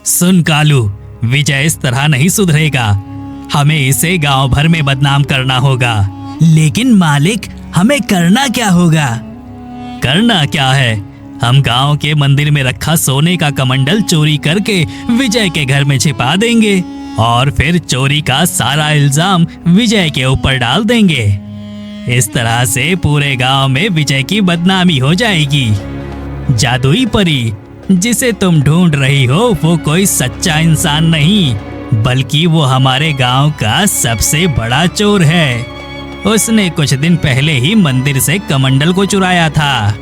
सुन कालू, विजय इस तरह नहीं सुधरेगा। हमें इसे गांव भर में बदनाम करना होगा। लेकिन मालिक, हमें करना क्या होगा? करना क्या है? हम गांव के मंदिर में रखा सोने का कमंडल चोरी करके विजय के घर में छिपा देंगे और फिर चोरी का सारा इल्जाम विजय के ऊपर डाल देंगे। इस तरह से पूरे गांव में विजय की बदनामी हो जाएगी। जादुई परी, जिसे तुम ढूंढ रही हो वो कोई सच्चा इंसान नहीं, बल्कि वो हमारे गांव का सबसे बड़ा चोर है। उसने कुछ दिन पहले ही मंदिर से कमंडल को चुराया था।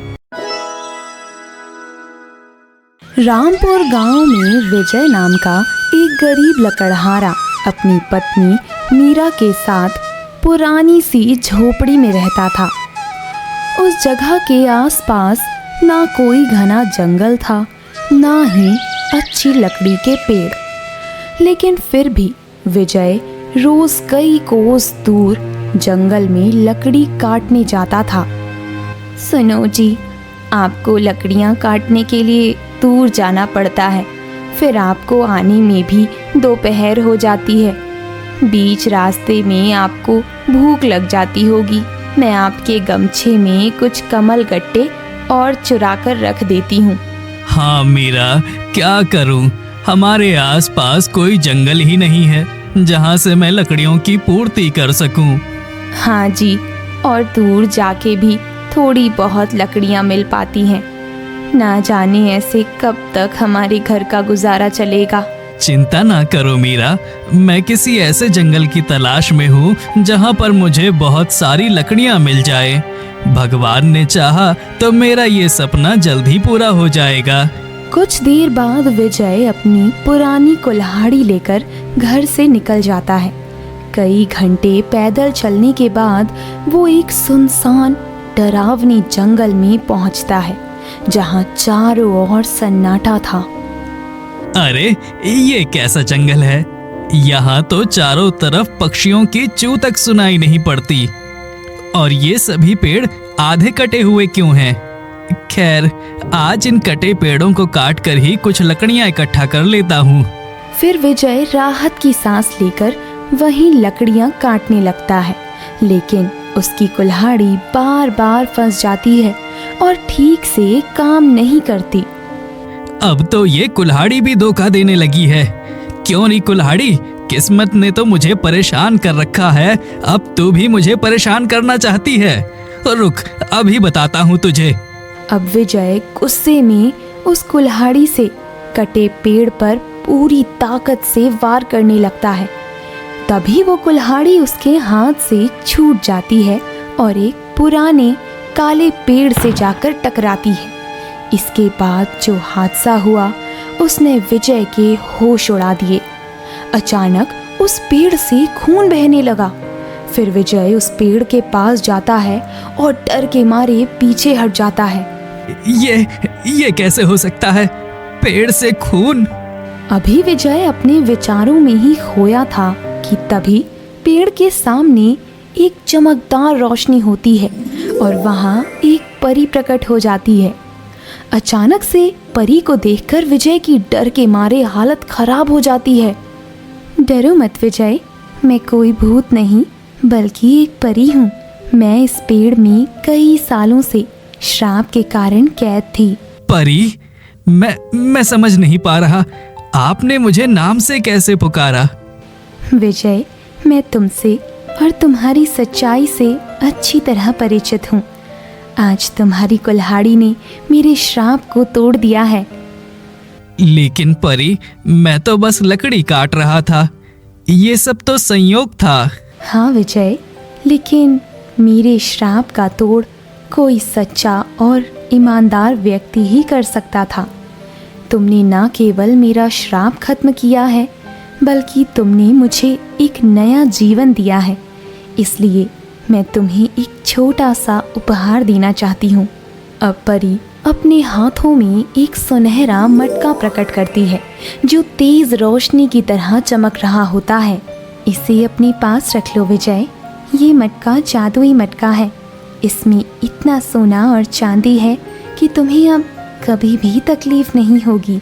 रामपुर गांव में विजय नाम का एक गरीब लकड़हारा अपनी पत्नी मीरा के साथ पुरानी सी झोपड़ी में रहता था। उस जगह के आसपास ना कोई घना जंगल था, ना ही अच्छी लकड़ी के पेड़। लेकिन फिर भी विजय रोज कई कोस दूर जंगल में लकड़ी काटने जाता था। सुनो जी, आपको लकड़ियाँ काटने के लिए दूर जाना पड़ता है, फिर आपको आने में भी दोपहर हो जाती है। बीच रास्ते में आपको भूख लग जाती होगी। मैं आपके गमछे में कुछ कमल गट्टे और चुरा कर रख देती हूँ। हाँ मीरा, क्या करूँ? हमारे आसपास कोई जंगल ही नहीं है जहाँ से मैं लकड़ियों की पूर्ति कर सकूँ। हाँ जी, और दूर जाके भी थोड़ी बहुत लकड़ियाँ मिल पाती हैं। ना जाने ऐसे कब तक हमारे घर का गुजारा चलेगा। चिंता ना करो मीरा, मैं किसी ऐसे जंगल की तलाश में हूँ जहाँ पर मुझे बहुत सारी लकड़ियाँ मिल जाए। भगवान ने चाहा तो मेरा ये सपना जल्द ही पूरा हो जाएगा। कुछ देर बाद विजय अपनी पुरानी कुल्हाड़ी लेकर घर से निकल जाता है। कई घंटे पैदल चलने के बाद वो एक सुनसान डरावनी जंगल में पहुंचता है, जहां चारों ओर सन्नाटा था। अरे, ये कैसा जंगल है? यहाँ तो चारों तरफ पक्षियों की चू तक सुनाई नहीं पड़ती। और ये सभी पेड़ आधे कटे हुए क्यों हैं? खैर, आज इन कटे पेड़ों को काट कर ही कुछ लकड़ियाँ इकट्ठा कर लेता हूँ। फिर विजय राहत की सांस लेकर वहीं लकड़ियाँ काटने लगता है, लेकिन उसकी कुल्हाड़ी बार बार फंस जाती है और ठीक से काम नहीं करती। अब तो ये कुल्हाड़ी भी धोखा देने लगी है। क्यों नहीं कुल्हाड़ी, किस्मत ने तो मुझे परेशान कर रखा है, अब तू भी मुझे परेशान करना चाहती है। रुक, अभी बताता हूँ तुझे। अब विजय गुस्से में उस कुल्हाड़ी से कटे पेड़ पर पूरी ताकत से वार करने लगता है। तभी वो कुल्हाड़ी उसके हाथ से छूट जाती है और एक पुराने काले पेड़ से जाकर टकराती है। इसके बाद जो हादसा हुआ उसने विजय के होश उड़ा दिए। अचानक उस पेड़ से खून बहने लगा। फिर विजय उस पेड़ के पास जाता है और डर के मारे पीछे हट जाता है। ये कैसे हो सकता है? पेड़ से खून? अभी विजय अपने विचारों में ही खोया था कि तभी पेड़ के सामने एक चमकदार रोशनी होती है और वहाँ एक परी प्रकट हो जाती है। अचानक से परी को देखकर विजय की डर के मारे हालत खराब हो जाती है। डरो मत विजय, मैं कोई भूत नहीं बल्कि एक परी हूँ। मैं इस पेड़ में कई सालों से श्राप के कारण कैद थी। परी? मैं समझ नहीं पा रहा, आपने मुझे नाम से कैसे पुकारा? विजय, मैं तुमसे और तुम्हारी सच्चाई से अच्छी तरह परिचित हूँ। आज तुम्हारी कुल्हाड़ी ने मेरे श्राप को तोड़ दिया है। लेकिन परी, मैं तो बस लकड़ी काट रहा था, ये सब तो संयोग था। हाँ विजय, लेकिन मेरे श्राप का तोड़ कोई सच्चा और ईमानदार व्यक्ति ही कर सकता था। तुमने ना केवल मेरा श्राप खत्म किया है, बल्कि तुमने मुझे एक नया जीवन दिया है। इसलिए मैं तुम्हें एक छोटा सा उपहार देना चाहती हूँ। अब परी अपने हाथों में एक सुनहरा मटका प्रकट करती है, जो तेज रोशनी की तरह चमक रहा होता है। इसे अपने पास रख लो विजय, ये मटका जादुई मटका है। इसमें इतना सोना और चांदी है कि तुम्हें अब कभी भी तकलीफ नहीं होगी।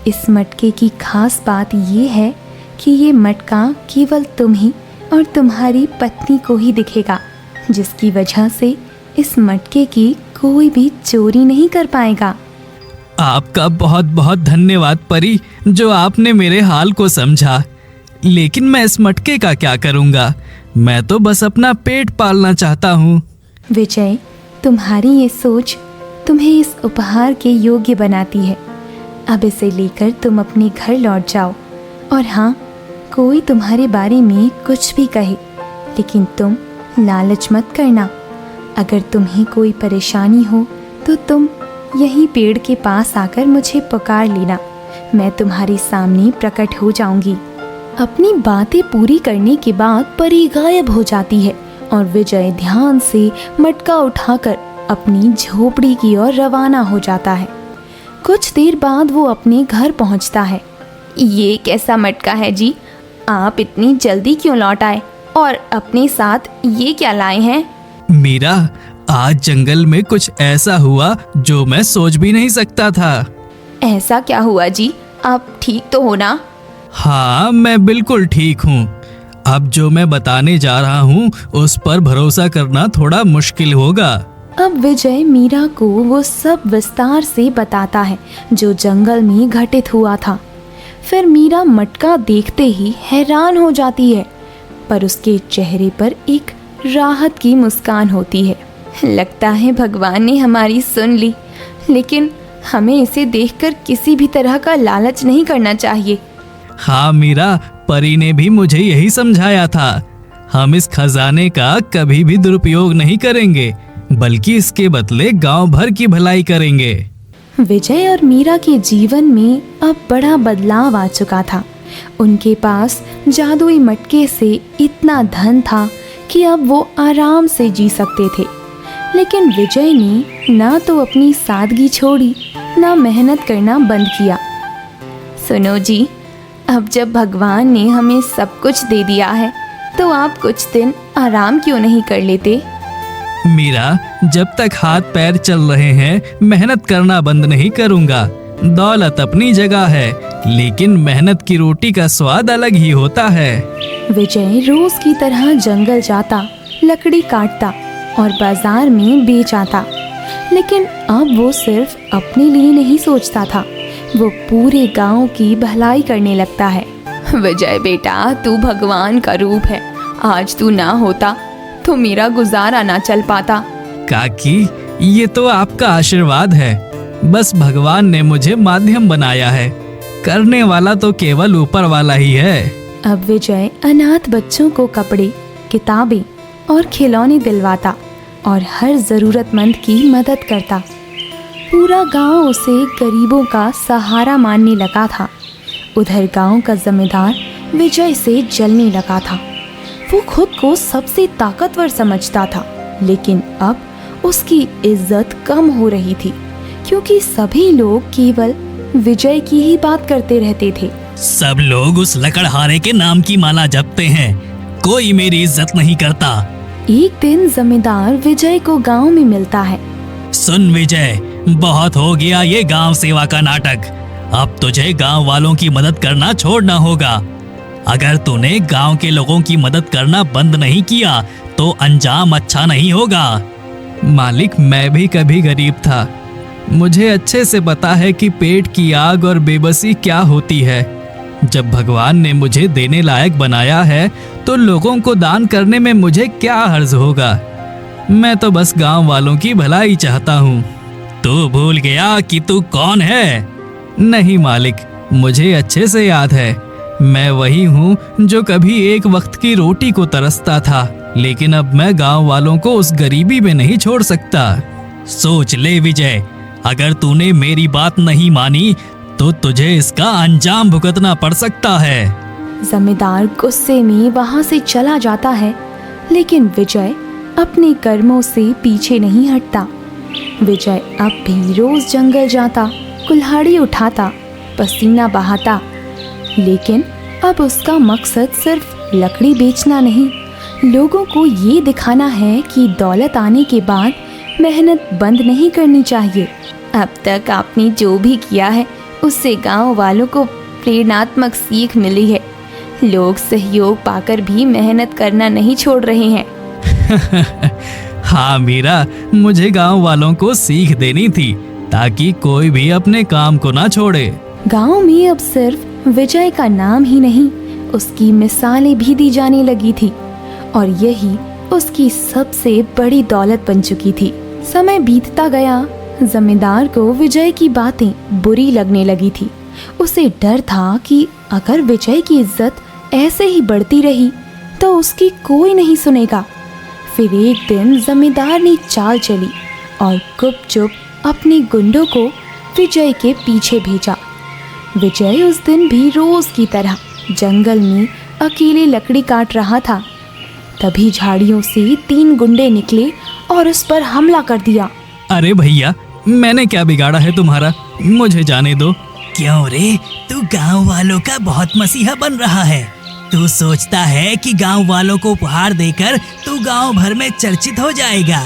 इस मटके की खास बात ये है कि ये मटका केवल तुम ही और तुम्हारी पत्नी को ही दिखेगा, जिसकी वजह से इस मटके की कोई भी चोरी नहीं कर पाएगा। आपका बहुत बहुत धन्यवाद परी, जो आपने मेरे हाल को समझा। लेकिन मैं इस मटके का क्या करूँगा? मैं तो बस अपना पेट पालना चाहता हूँ। विजय, तुम्हारी ये सोच तुम्हें इस उपहार के योग्य बनाती है। अब इसे लेकर तुम अपने घर लौट जाओ। और हाँ, कोई तुम्हारे बारे में कुछ भी कहे, लेकिन तुम लालच मत करना। अगर तुम्हें कोई परेशानी हो तो तुम यहीं पेड़ के पास आकर मुझे पुकार लेना, मैं तुम्हारे सामने प्रकट हो जाऊंगी। अपनी बातें पूरी करने के बाद परी गायब हो जाती है और विजय ध्यान से मटका उठाकर अपनी झोपड़ी की ओर रवाना हो जाता है। कुछ देर बाद वो अपने घर पहुंचता है। ये कैसा मटका है जी? आप इतनी जल्दी क्यों लौट आए और अपने साथ ये क्या लाए हैं? मीरा, आज जंगल में कुछ ऐसा हुआ जो मैं सोच भी नहीं सकता था। ऐसा क्या हुआ जी? आप ठीक तो हो ना? हाँ, मैं बिल्कुल ठीक हूँ। अब जो मैं बताने जा रहा हूँ उस पर भरोसा करना थोड़ा मुश्किल होगा। अब विजय मीरा को वो सब विस्तार से बताता है जो जंगल में घटित हुआ था। फिर मीरा मटका देखते ही हैरान हो जाती है, पर उसके चेहरे पर एक राहत की मुस्कान होती है। लगता है भगवान ने हमारी सुन ली, लेकिन हमें इसे देखकर किसी भी तरह का लालच नहीं करना चाहिए। हाँ मीरा, परी ने भी मुझे यही समझाया था। हम इस खजाने का कभी भी दुरुपयोग नहीं करेंगे, बल्कि इसके बदले गांव भर की भलाई करेंगे। विजय और मीरा के जीवन में अब बड़ा बदलाव आ चुका था। उनके पास जादुई मटके से इतना धन था कि अब वो आराम से जी सकते थे। लेकिन विजय ने ना तो अपनी सादगी छोड़ी, ना मेहनत करना बंद किया। सुनो जी, अब जब भगवान ने हमें सब कुछ दे दिया है तो आप कुछ दिन आराम क्यों नहीं कर लेते? मीरा, जब तक हाथ पैर चल रहे हैं मेहनत करना बंद नहीं करूँगा। दौलत अपनी जगह है, लेकिन मेहनत की रोटी का स्वाद अलग ही होता है। विजय रोज की तरह जंगल जाता, लकड़ी काटता और बाजार में बेच आता। लेकिन अब वो सिर्फ अपने लिए नहीं सोचता था, वो पूरे गांव की भलाई करने लगता है। विजय बेटा, तू भगवान का रूप है। आज तू ना होता तो मेरा गुजारा ना चल पाता। काकी, ये तो आपका आशीर्वाद है। बस भगवान ने मुझे माध्यम बनाया है, करने वाला तो केवल ऊपर वाला ही है। अब विजय अनाथ बच्चों को कपड़े, किताबें और खिलौने दिलवाता और हर जरूरतमंद की मदद करता। पूरा गांव उसे गरीबों का सहारा मानने लगा था। उधर गांव का जमींदार विजय से जलने लगा था। वो खुद को सबसे ताकतवर समझता था, लेकिन अब उसकी इज्जत कम हो रही थी, क्योंकि सभी लोग केवल विजय की ही बात करते रहते थे। सब लोग उस लकड़हारे के नाम की माला जपते हैं, कोई मेरी इज्जत नहीं करता। एक दिन जमींदार विजय को गांव में मिलता है। सुन विजय, बहुत हो गया ये गांव सेवा का नाटक। अब तुझे गांव वालों की मदद करना छोड़ना होगा। अगर तूने गांव के लोगों की मदद करना बंद नहीं किया तो अंजाम अच्छा नहीं होगा। मालिक, मैं भी कभी गरीब था। मुझे अच्छे से पता है कि पेट की आग और बेबसी क्या होती है। जब भगवान ने मुझे देने लायक बनाया है तो लोगों को दान करने में मुझे क्या हर्ज होगा। मैं तो बस गांव वालों की भलाई चाहता हूँ। तू भूल गया कि तू कौन है? नहीं मालिक, मुझे अच्छे से याद है। मैं वही हूँ जो कभी एक वक्त की रोटी को तरसता था, लेकिन अब मैं गांव वालों को उस गरीबी में नहीं छोड़ सकता। सोच ले विजय, अगर तूने मेरी बात नहीं मानी तो तुझे इसका अंजाम भुगतना पड़ सकता है। जमींदार गुस्से में वहां से चला जाता है, लेकिन विजय अपने कर्मों से पीछे नहीं हटता। विजय अब भी रोज जंगल जाता, कुल्हाड़ी उठाता, पसीना बहाता, लेकिन अब उसका मकसद सिर्फ लकड़ी बेचना नहीं, लोगों को ये दिखाना है कि दौलत आने के बाद मेहनत बंद नहीं करनी चाहिए। अब तक आपने जो भी किया है उससे गांव वालों को प्रेरणात्मक सीख मिली है। लोग सहयोग पाकर भी मेहनत करना नहीं छोड़ रहे हैं। हाँ मीरा, मुझे गांव वालों को सीख देनी थी ताकि कोई भी अपने काम को ना छोड़े। गांव में अब सिर्फ विजय का नाम ही नहीं, उसकी मिसालें भी दी जाने लगी थी और यही उसकी सबसे बड़ी दौलत बन चुकी थी। समय बीतता गया, जमींदार को विजय की बातें बुरी लगने लगी थी। उसे डर था कि अगर विजय की इज्जत ऐसे ही बढ़ती रही तो उसकी कोई नहीं सुनेगा। फिर एक दिन जमींदार ने चाल चली और गुपचुप अपने गुंडों को विजय के पीछे भेजा। विजय उस दिन भी रोज की तरह जंगल में अकेले लकड़ी काट रहा था। तभी झाड़ियों से 3 गुंडे निकले और उस पर हमला कर दिया। अरे भैया, मैंने क्या बिगाड़ा है तुम्हारा, मुझे जाने दो। क्यों रे, तू गांव वालों का बहुत मसीहा बन रहा है। तू सोचता है कि गांव वालों को उपहार देकर तू गांव भर में चर्चित हो जाएगा।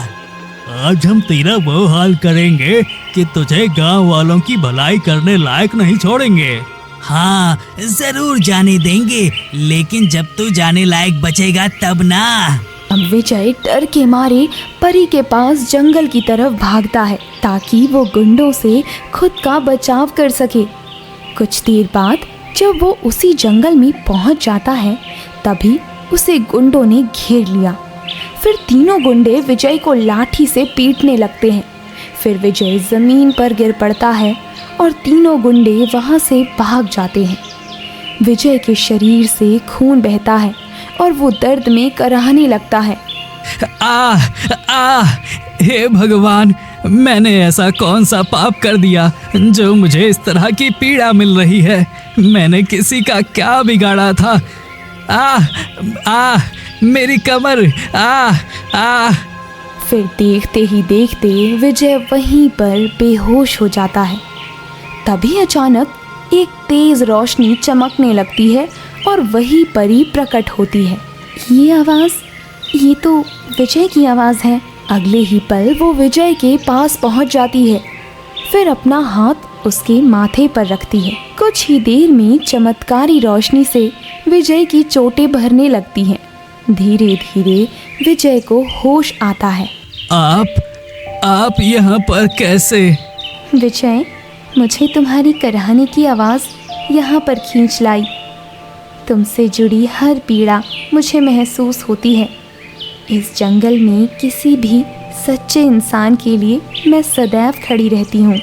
आज हम तेरा वो हाल करेंगे कि तुझे गांव वालों की भलाई करने लायक नहीं छोड़ेंगे। हाँ, जरूर जाने देंगे, लेकिन जब तू जाने लायक बचेगा तब ना। अब विजय डर के मारे परी के पास जंगल की तरफ भागता है ताकि वो गुंडों से खुद का बचाव कर सके। कुछ देर बाद जब वो उसी जंगल में पहुंच जाता है, तभी उसे गुंडों ने घेर लिया। फिर तीनों गुंडे विजय को लाठी से पीटने लगते हैं। फिर विजय जमीन पर गिर पड़ता है और तीनों गुंडे वहां से भाग जाते हैं। विजय के शरीर से खून बहता है और वो दर्द में कराहने लगता है। हे भगवान, मैंने ऐसा कौन सा पाप कर दिया जो मुझे इस तरह की पीड़ा मिल रही है। मैंने किसी का क्या बिगाड़ा था। मेरी कमर। फिर देखते ही देखते विजय वहीं पर बेहोश हो जाता है। तभी अचानक एक तेज रोशनी चमकने लगती है और वही परी प्रकट होती है। ये तो विजय की आवाज़ है। अगले ही पल वो विजय के पास पहुंच जाती है, फिर अपना हाथ उसके माथे पर रखती है। कुछ ही देर में चमत्कारी रोशनी से विजय की चोटें भरने लगती हैं। धीरे धीरे विजय को होश आता है। आप यहाँ पर कैसे? विजय, मुझे तुम्हारी कराहने की आवाज़ यहाँ पर खींच लाई। तुमसे जुड़ी हर पीड़ा मुझे महसूस होती है। इस जंगल में किसी भी सच्चे इंसान के लिए मैं सदैव खड़ी रहती हूँ।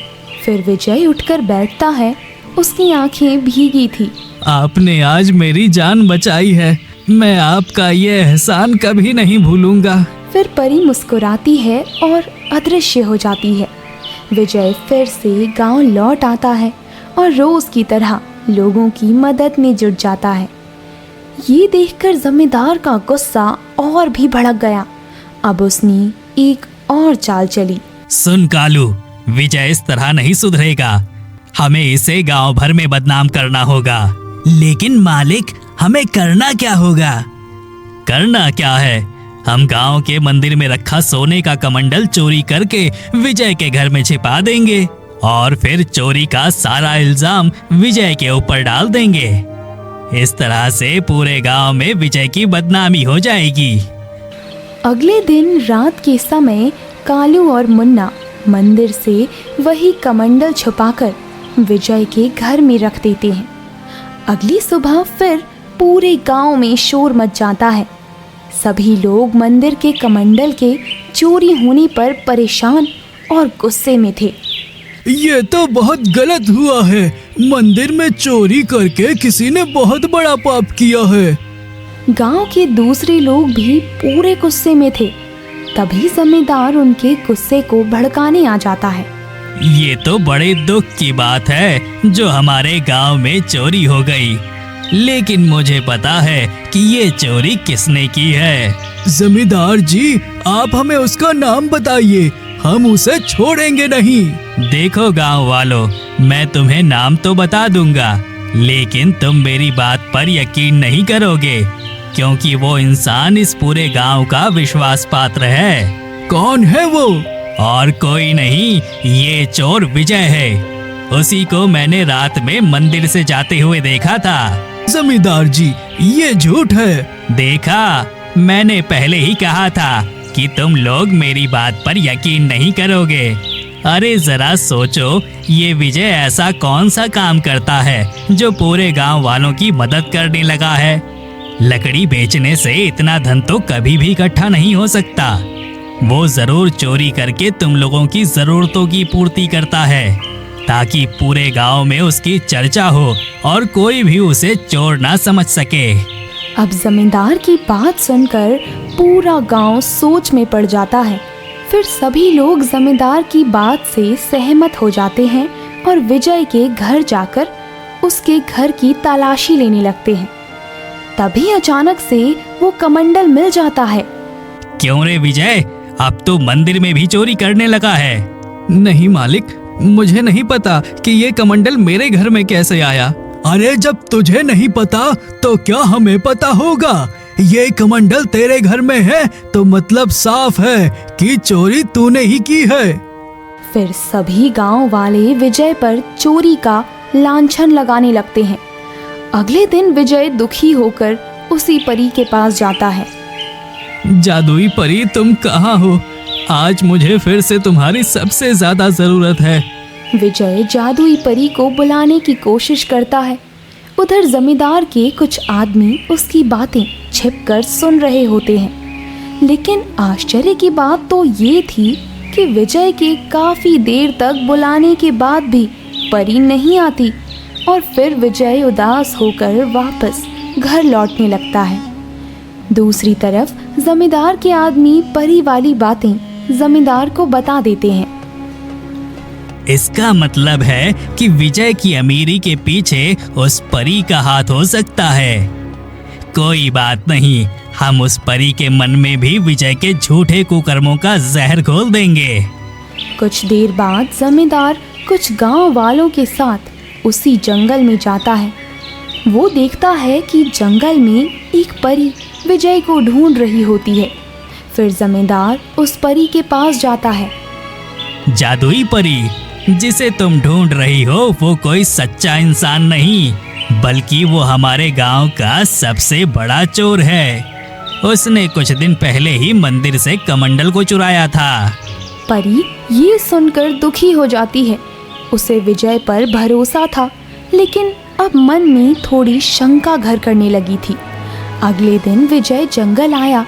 फिर विजय उठकर बैठता है। उसकी आंखें भीगी थी। आपने आज मेरी जान बचाई है। मैं आपका ये एहसान कभी नहीं भूलूंगा। फिर परी मुस्कुराती है और अदृश्य हो जाती है। विजय फिर से गांव लौट आता है और रोज की तरह लोगों की मदद में जुट जाता है। ये देखकर जमींदार का गुस्सा और भी भड़क गया। अब उसने एक और चाल चली। सुन कालू, विजय इस तरह नहीं सुधरेगा। हमें इसे गांव भर में बदनाम करना होगा। लेकिन मालिक, हमें करना क्या होगा? करना क्या है? हम गांव के मंदिर में रखा सोने का कमंडल चोरी करके विजय के घर में छिपा देंगे और फिर चोरी का सारा इल्जाम विजय के ऊपर डाल देंगे। इस तरह से पूरे गांव में विजय की बदनामी हो जाएगी। अगले दिन रात के समय कालू और मुन्ना मंदिर से वही कमंडल छुपाकर विजय के घर में रख देते हैं। अगली सुबह फिर पूरे गांव में शोर मच जाता है। सभी लोग मंदिर के कमंडल के चोरी होने पर परेशान और गुस्से में थे। ये तो बहुत गलत हुआ है। मंदिर में चोरी करके किसी ने बहुत बड़ा पाप किया है। गांव के दूसरे लोग भी पूरे गुस्से में थे। तभी जमींदार उनके गुस्से को भड़काने आ जाता है। ये तो बड़े दुख की बात है जो हमारे गांव में चोरी हो गई, लेकिन मुझे पता है कि ये चोरी किसने की है। जमींदार जी, आप हमें उसका नाम बताइए, हम उसे छोड़ेंगे नहीं। देखो गांव वालों, मैं तुम्हें नाम तो बता दूंगा, लेकिन तुम मेरी बात पर यकीन नहीं करोगे, क्योंकि वो इंसान इस पूरे गांव का विश्वास पात्र है। कौन है वो? और कोई नहीं, ये चोर विजय है। उसी को मैंने रात में मंदिर से जाते हुए देखा था। जमींदार जी, ये झूठ है। देखा, मैंने पहले ही कहा था कि तुम लोग मेरी बात पर यकीन नहीं करोगे। अरे जरा सोचो, ये विजय ऐसा कौन सा काम करता है जो पूरे गांव वालों की मदद करने लगा है। लकड़ी बेचने से इतना धन तो कभी भी इकट्ठा नहीं हो सकता। वो जरूर चोरी करके तुम लोगों की जरूरतों की पूर्ति करता है, ताकि पूरे गांव में उसकी चर्चा हो और कोई भी उसे चोर ना समझ सके। अब जमींदार की बात सुनकर पूरा गांव सोच में पड़ जाता है। फिर सभी लोग जमींदार की बात से सहमत हो जाते हैं और विजय के घर जाकर उसके घर की तलाशी लेने लगते हैं। तभी अचानक से वो कमंडल मिल जाता है। क्यों रे विजय, अब तो मंदिर में भी चोरी करने लगा है। नहीं मालिक, मुझे नहीं पता कि ये कमंडल मेरे घर में कैसे आया। अरे जब तुझे नहीं पता तो क्या हमें पता होगा। ये कमंडल तेरे घर में है तो मतलब साफ है कि चोरी तूने ही की है। फिर सभी गांव वाले विजय पर चोरी का लांछन लगाने लगते हैं। अगले दिन विजय दुखी होकर उसी परी के पास जाता है। जादुई परी, तुम कहाँ हो? आज मुझे फिर से तुम्हारी सबसे ज्यादा जरूरत है। विजय जादुई परी को बुलाने की कोशिश करता है। उधर जमींदार के कुछ आदमी उसकी बातें छिपकर सुन रहे होते हैं। लेकिन आश्चर्य की बात तो ये थी कि विजय के काफी देर तक बुलाने के बाद भी परी नहीं आती और फिर विजय उदास होकर वापस घर लौटने लगता है। दूसरी तरफ जमींदार के आदमी परी वाली बातें जमींदार को बता देते हैं। इसका मतलब है कि विजय की अमीरी के पीछे उस परी का हाथ हो सकता है। कोई बात नहीं, हम उस परी के मन में भी विजय के झूठे कुकर्मों का जहर घोल देंगे। कुछ देर बाद जमींदार कुछ गांव वालों के साथ उसी जंगल में जाता है। वो देखता है कि जंगल में एक परी विजय को ढूंढ रही होती है। फिर जमींदार उस परी के पास जाता है। जादुई परी, जिसे तुम ढूंढ रही हो वो कोई सच्चा इंसान नहीं, बल्कि वो हमारे गांव का सबसे बड़ा चोर है। उसने कुछ दिन पहले ही मंदिर से कमंडल को चुराया था। परी ये सुनकर दुखी हो जाती है। उसे विजय पर भरोसा था, लेकिन अब मन में थोड़ी शंका घर करने लगी थी। अगले दिन विजय जंगल आया,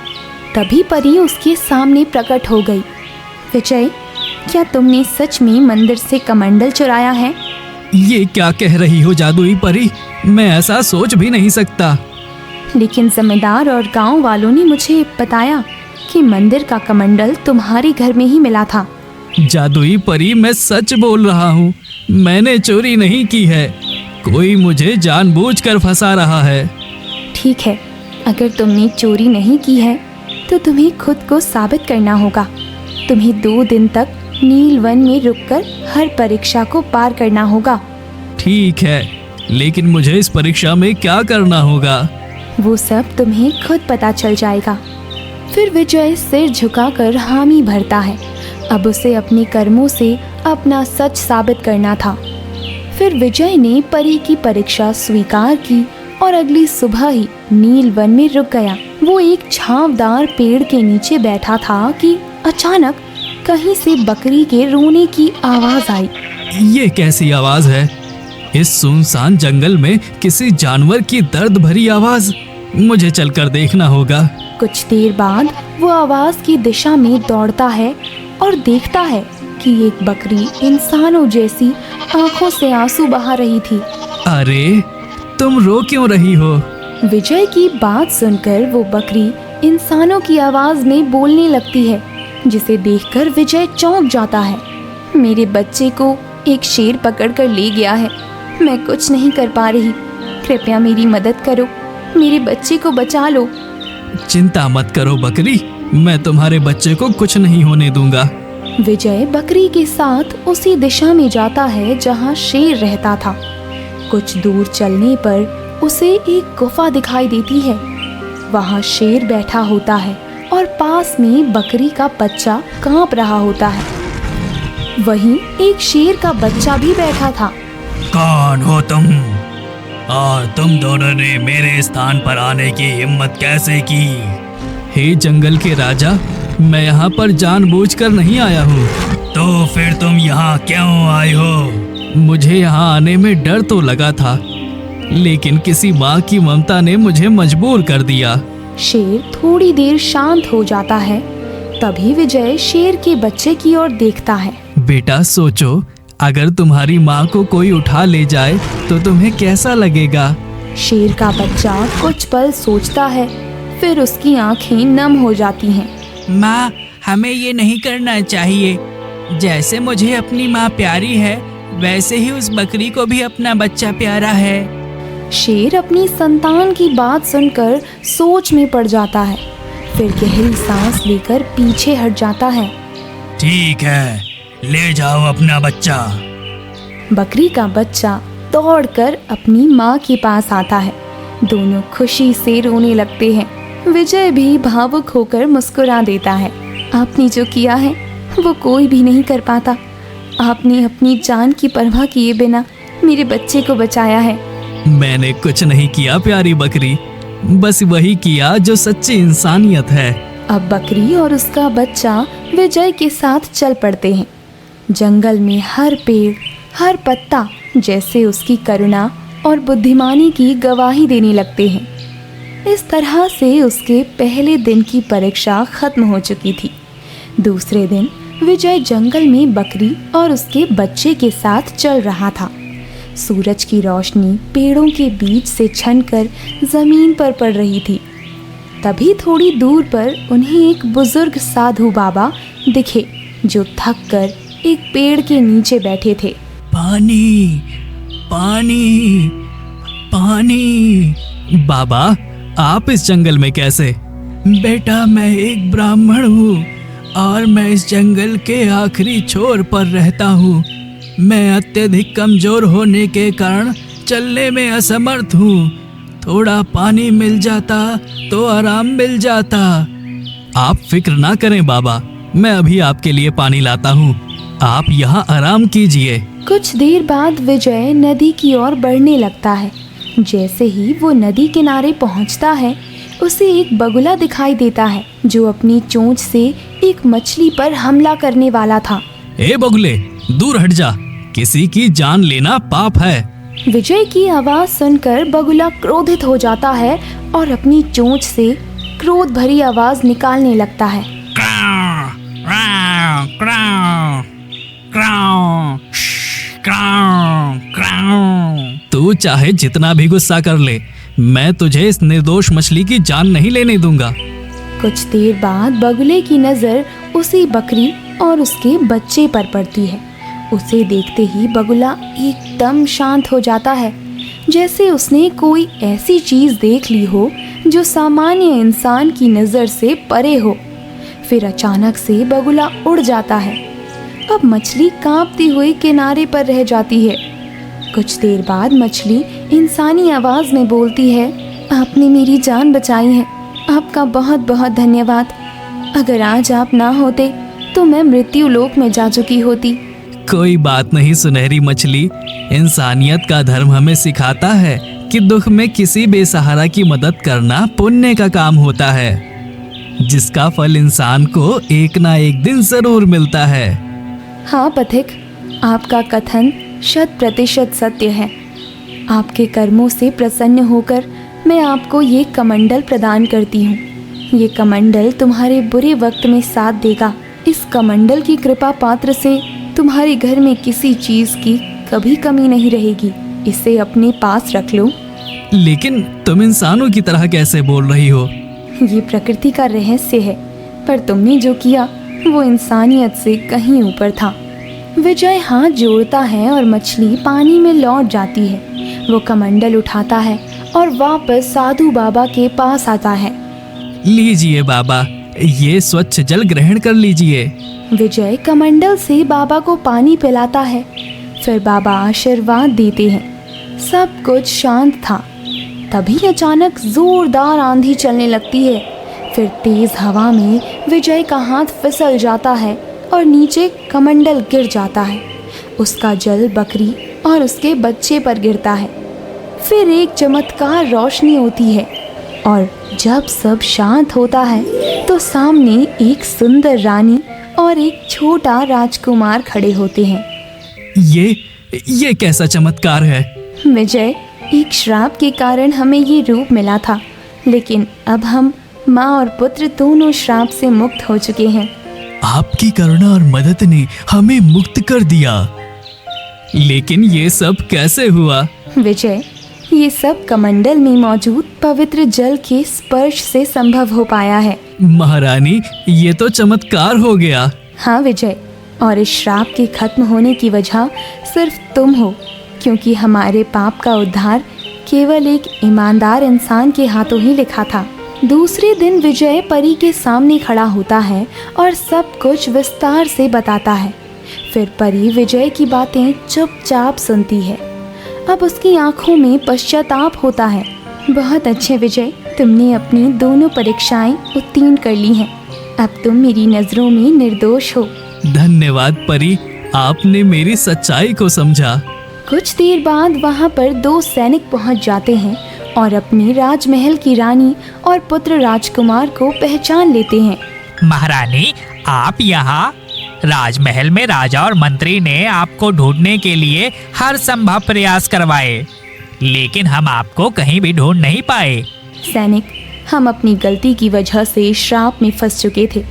तभी परी उसके सामने प्रकट हो गई। विजय, क्या तुमने सच में मंदिर से कमंडल चुराया है? ये क्या कह रही हो जादुई परी? मैं ऐसा सोच भी नहीं सकता। लेकिन जमींदार और गांव वालों ने मुझे बताया कि मंदिर का कमंडल तुम्हारे घर में ही मिला था। जादुई परी, मैं सच बोल रहा हूँ। मैंने चोरी नहीं की है। कोई मुझे जानबूझकर फंसा रहा है। ठीक है, अगर तुमने चोरी नहीं की है तो तुम्हें खुद को साबित करना होगा। तुम्हें 2 दिन तक नील वन में रुककर हर परीक्षा को पार करना होगा। ठीक है, लेकिन मुझे इस परीक्षा में क्या करना होगा? वो सब तुम्हें खुद पता चल जाएगा। फिर विजय सिर झुकाकर हामी भरता है। अब उसे अपने कर्मों से अपना सच साबित करना था। फिर विजय ने परी की परीक्षा स्वीकार की और अगली सुबह ही नील वन में रुक गया। वो एक छांवदार पेड़ के नीचे बैठा था कि अचानक कहीं से बकरी के रोने की आवाज आई। ये कैसी आवाज है? इस सुनसान जंगल में किसी जानवर की दर्द भरी आवाज। मुझे चलकर देखना होगा। कुछ देर बाद वो आवाज की दिशा में दौड़ता है और देखता है कि एक बकरी इंसानों जैसी आंखों से आंसू बहा रही थी। अरे, तुम रो क्यों रही हो? विजय की बात सुनकर वो बकरी इंसानों की आवाज में बोलने लगती है, जिसे देखकर विजय चौंक जाता है। मेरे बच्चे को एक शेर पकड़कर ले गया है। मैं कुछ नहीं कर पा रही। कृपया मेरी मदद करो। मेरे बच्चे को बचा लो। चिंता मत करो बकरी, मैं तुम्हारे बच्चे को कुछ नहीं होने दूंगा। विजय बकरी के साथ उसी दिशा में जाता है जहाँ शेर रहता था। कुछ दूर चलने पर उसे एक गुफा दिखाई देती है। वहाँ शेर बैठा होता है और पास में बकरी का बच्चा कांप रहा होता है। वहीं एक शेर का बच्चा भी बैठा था। कौन हो तुम? और तुम दोनों ने मेरे स्थान पर आने की हिम्मत कैसे की? हे जंगल के राजा, मैं यहाँ पर जानबूझकर नहीं आया हूँ। तो फिर तुम यहाँ क्यों आए हो? मुझे यहाँ आने में डर तो लगा था, लेकिन किसी माँ की ममता ने मुझे मजबूर कर दिया। शेर थोड़ी देर शांत हो जाता है। तभी विजय शेर के बच्चे की ओर देखता है। बेटा सोचो, अगर तुम्हारी माँ को कोई उठा ले जाए तो तुम्हें कैसा लगेगा? शेर का बच्चा कुछ पल सोचता है, फिर उसकी आंखें नम हो जाती हैं। माँ, हमें ये नहीं करना चाहिए। जैसे मुझे अपनी माँ प्यारी है, वैसे ही उस बकरी को भी अपना बच्चा प्यारा है। शेर अपनी संतान की बात सुनकर सोच में पड़ जाता है, फिर गहरी सांस लेकर पीछे हट जाता है। ठीक है, ले जाओ अपना बच्चा। बकरी का बच्चा दौड़कर अपनी माँ के पास आता है। दोनों खुशी से रोने लगते हैं। विजय भी भावुक होकर मुस्कुरा देता है। आपने जो किया है वो कोई भी नहीं कर पाता। आपने अपनी जान की परवाह किए बिना मेरे बच्चे को बचाया है। मैंने कुछ नहीं किया प्यारी बकरी, बस वही किया जो सच्ची इंसानियत है। अब बकरी और उसका बच्चा विजय के साथ चल पड़ते हैं। जंगल में हर पेड़, हर पत्ता जैसे उसकी करुणा और बुद्धिमानी की गवाही देने लगते हैं। इस तरह से उसके पहले दिन की परीक्षा खत्म हो चुकी थी। दूसरे दिन विजय जंगल में बकरी और उसके बच्चे के साथ चल रहा था। सूरज की रोशनी पेड़ों के बीच से छनकर जमीन पर पड़ रही थी। तभी थोड़ी दूर पर उन्हें एक बुजुर्ग साधु बाबा दिखे, जो थक कर एक पेड़ के नीचे बैठे थे। पानी, पानी, पानी। बाबा, आप इस जंगल में कैसे? बेटा, मैं एक ब्राह्मण हूँ और मैं इस जंगल के आखिरी छोर पर रहता हूँ। मैं अत्यधिक कमजोर होने के कारण चलने में असमर्थ हूँ। थोड़ा पानी मिल जाता तो आराम मिल जाता। आप फिक्र ना करें बाबा, मैं अभी आपके लिए पानी लाता हूँ। आप यहाँ आराम कीजिए। कुछ देर बाद विजय नदी की ओर बढ़ने लगता है। जैसे ही वो नदी किनारे पहुँचता है, उसे एक बगुला दिखाई देता है, जो अपनी चोंच से एक मछली पर हमला करने वाला था। ए बगुले, दूर हट जा, किसी की जान लेना पाप है। विजय की आवाज सुनकर बगुला क्रोधित हो जाता है और अपनी चोंच से क्रोध भरी आवाज निकालने लगता है। क्राउ, क्राउ, क्राउ, क्राउ, क्राउ, क्राउ। तू चाहे जितना भी गुस्सा कर ले, मैं तुझे इस निर्दोष मछली की जान नहीं लेने दूंगा। कुछ देर बाद बगुले की नजर उसी बकरी और उसके बच्चे पर पड़ती है। उसे देखते ही बगुला एकदम शांत हो जाता है, जैसे उसने कोई ऐसी चीज देख ली हो जो सामान्य इंसान की नजर से परे हो। फिर अचानक से बगुला उड़ जाता है। अब मछली कांपती हुई किनारे पर रह जाती है। कुछ देर बाद मछली इंसानी आवाज में बोलती है, आपने मेरी जान बचाई है, आपका बहुत बहुत धन्यवाद। अगर आज आप ना होते तो मैं मृत्यु लोक में जा चुकी होती। कोई बात नहीं सुनहरी मछली, इंसानियत का धर्म हमें सिखाता है कि दुख में किसी बेसहारा की मदद करना पुण्य का काम होता है, जिसका फल इंसान को एक ना एक दिन जरूर मिलता है। हाँ पथिक, आपका कथन 100% सत्य है। आपके कर्मों से प्रसन्न होकर मैं आपको ये कमंडल प्रदान करती हूँ। ये कमंडल तुम्हारे बुरे वक्त में साथ देगा। इस कमंडल की कृपा पात्र से तुम्हारे घर में किसी चीज की कभी कमी नहीं रहेगी। इसे अपने पास रख लो। लेकिन तुम इंसानों की तरह कैसे बोल रही हो? ये प्रकृति का रहस्य है, पर तुमने जो किया वो इंसानियत से कहीं ऊपर था। विजय हाथ जोड़ता है और मछली पानी में लौट जाती है। वो कमंडल उठाता है और वापस साधु बाबा के पास आता है। लीजिए बाबा, ये स्वच्छ जल ग्रहण कर लीजिए। विजय कमंडल से बाबा को पानी पिलाता है। फिर बाबा आशीर्वाद देते हैं। सब कुछ शांत था। तभी अचानक जोरदार आंधी चलने लगती है। फिर तेज हवा में विजय का हाथ फिसल जाता है और नीचे कमंडल गिर जाता है। उसका जल बकरी और उसके बच्चे पर गिरता है। फिर एक चमत्कार रोशनी होती है और जब सब शांत होता है तो सामने एक सुंदर रानी और एक छोटा राजकुमार खड़े होते हैं। ये कैसा चमत्कार है? विजय, एक श्राप के कारण हमें ये रूप मिला था, लेकिन अब हम माँ और पुत्र दोनों श्राप से मुक्त हो चुके हैं। आपकी करुणा और मदद ने हमें मुक्त कर दिया। लेकिन ये सब कैसे हुआ? विजय, ये सब कमंडल में मौजूद पवित्र जल के स्पर्श से संभव हो पाया है। महारानी, ये तो चमत्कार हो गया। हाँ विजय, और इस श्राप के खत्म होने की वजह सिर्फ तुम हो, क्योंकि हमारे पाप का उद्धार केवल एक ईमानदार इंसान के हाथों ही लिखा था। दूसरे दिन विजय परी के सामने खड़ा होता है और सब कुछ विस्तार से बताता है। फिर परी विजय की बातें चुपचाप सुनती है। अब उसकी आंखों में पश्चाताप होता है। बहुत अच्छे विजय, तुमने अपनी दोनों परीक्षाएं उत्तीर्ण कर ली हैं। अब तुम मेरी नज़रों में निर्दोष हो। धन्यवाद परी, आपने मेरी सच्चाई को समझा। कुछ देर बाद वहाँ पर 2 सैनिक पहुँच जाते हैं और अपने राजमहल की रानी और पुत्र राजकुमार को पहचान लेते हैं। महारानी, आप यहाँ? राजमहल में राजा और मंत्री ने आपको ढूंढने के लिए हर संभव प्रयास करवाए, लेकिन हम आपको कहीं भी ढूंढ नहीं पाए। सैनिक, हम अपनी गलती की वजह से श्राप में फंस चुके थे,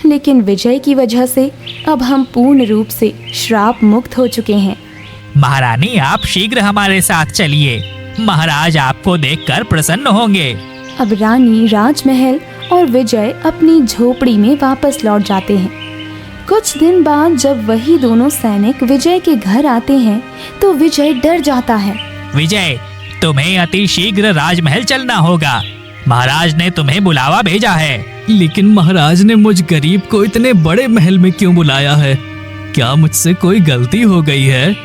लेकिन विजय की वजह से अब हम पूर्ण रूप से श्राप मुक्त हो चुके हैं। महारानी, आप शीघ्र हमारे साथ चलिए। महाराज आपको देखकर प्रसन्न होंगे। अब रानी, राजमहल और विजय अपनी झोपड़ी में वापस लौट जाते हैं। कुछ दिन बाद जब वही दोनों सैनिक विजय के घर आते हैं तो विजय डर जाता है। विजय, तुम्हें अति शीघ्र राजमहल चलना होगा। महाराज ने तुम्हें बुलावा भेजा है। लेकिन महाराज ने मुझ गरीब को इतने बड़े महल में क्यों बुलाया है? क्या मुझसे कोई गलती हो गई है?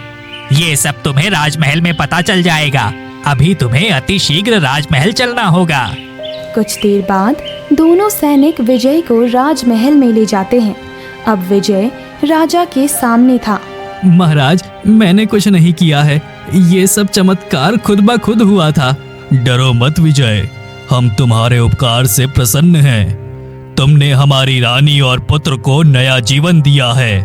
ये सब तुम्हें राजमहल में पता चल जाएगा। अभी तुम्हें अति शीघ्र राजमहल चलना होगा। कुछ देर बाद दोनों सैनिक विजय को राजमहल में ले जाते हैं। अब विजय राजा के सामने था। महाराज, मैंने कुछ नहीं किया है। ये सब चमत्कार खुद ब खुद हुआ था। डरो मत विजय, हम तुम्हारे उपकार से प्रसन्न हैं। तुमने हमारी रानी और पुत्र को नया जीवन दिया है।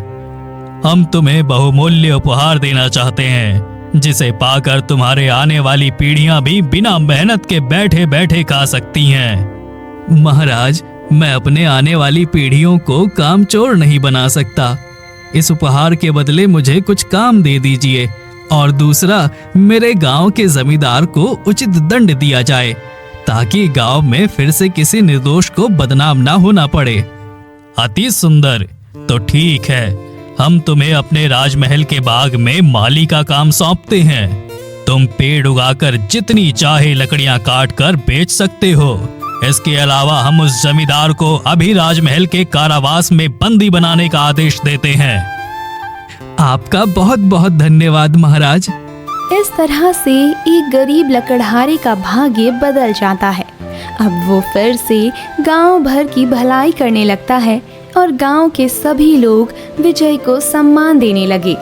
हम तुम्हें बहुमूल्य उपहार देना चाहते हैं, जिसे पाकर तुम्हारे आने वाली पीढ़ियां भी बिना मेहनत के बैठे बैठे खा सकती हैं। महाराज, मैं अपने आने वाली पीढ़ियों को कामचोर नहीं बना सकता। इस उपहार के बदले मुझे कुछ काम दे दीजिए, और दूसरा, मेरे गांव के जमींदार को उचित दंड दिया जाए, ताकि गांव में फिर से किसी निर्दोष को बदनाम ना होना पड़े। अति सुंदर, तो ठीक है, हम तुम्हें अपने राजमहल के बाग में माली का काम सौंपते हैं। तुम पेड़ उगाकर जितनी चाहे लकड़ियां काट कर बेच सकते हो। इसके अलावा हम उस जमींदार को अभी राजमहल के कारावास में बंदी बनाने का आदेश देते हैं। आपका बहुत बहुत धन्यवाद महाराज। इस तरह से एक गरीब लकड़हारे का भाग्य बदल जाता है। अब वो फिर से गांव भर की भलाई करने लगता है और गांव के सभी लोग विजय को सम्मान देने लगे।